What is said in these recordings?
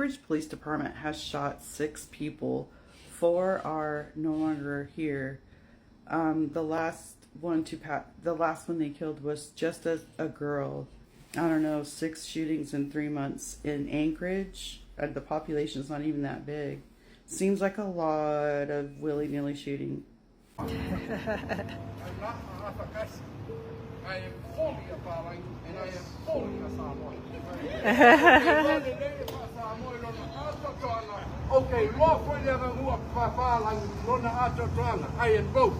Anchorage Police Department has shot 6 people. 4 are no longer here. The last one they killed was just a girl. I don't know, 6 shootings in 3 months in Anchorage. The population's not even that big. Seems like a lot of willy-nilly shooting. I am fully a Palang and I am fully a Samoan. Okay, lawful never who a Palang, Lona Atotrana. I am both.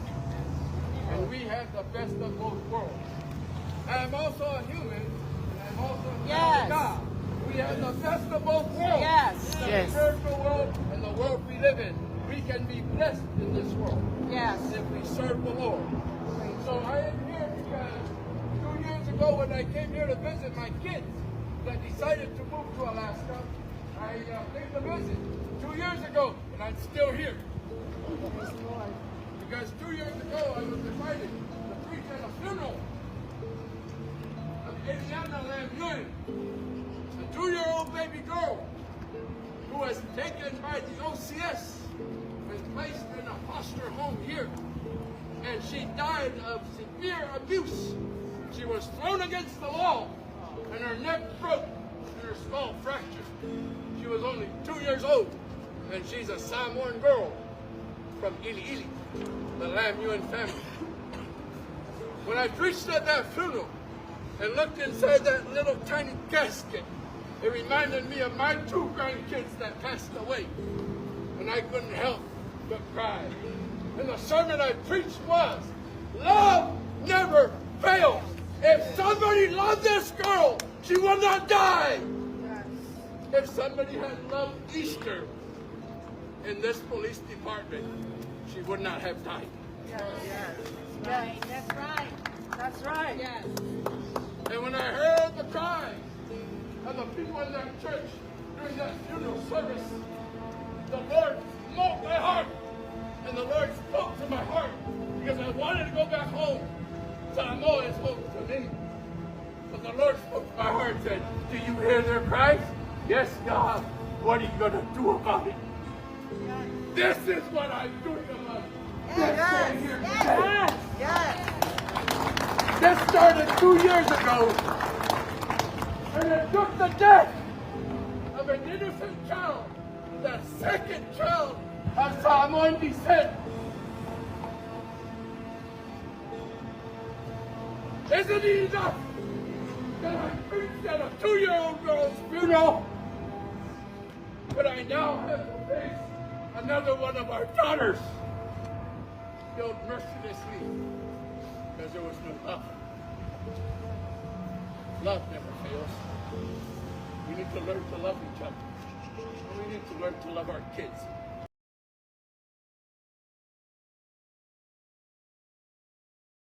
And we have the best of both worlds. I am also a human, and I'm also a God. We have the best of both worlds. Yes. The spiritual world and the world we live in. We can be blessed in this world. Yes. If we serve the Lord. So I am here because 2 years ago when I came here to visit my kids that decided to move to Alaska, I came to visit 2 years ago, and I'm still here. Because 2 years ago I was invited to preach at a funeral of Eliana Lam, a 2-year-old baby girl who was taken by the OCS and placed in a foster home here. And she died of severe abuse. She was thrown against the wall, and her neck broke, and her skull fractured. She was only 2 years old, and she's a Samoan girl from Ili Ili, the Lam Yuan family. When I preached at that funeral and looked inside that little tiny casket, it reminded me of my 2 grandkids that passed away, and I couldn't help but cry. And the sermon I preached was, love never fails. If somebody loved this girl, she will not die. If somebody had loved Easter in this police department, she would not have died. Yes. Yes. That's right. That's right. Yes. And when I heard the cry of the people in that church during that funeral service, the Lord smote my heart. And the Lord spoke to my heart because I wanted to go back home. Samoa spoke to me. But the Lord spoke to my heart and said, do you hear their cries? Yes, God. What are you going to do about it? Yes. This is what I'm doing about it. Yes. This started 2 years ago. And it took the death of an innocent child, the second child of Samoan descent. Isn't it enough that I preached at a 2-year-old girl's funeral? But I now have to face another one of our daughters killed mercilessly because there was no love. Love never fails. We need to learn to love each other. And we need to learn to love our kids.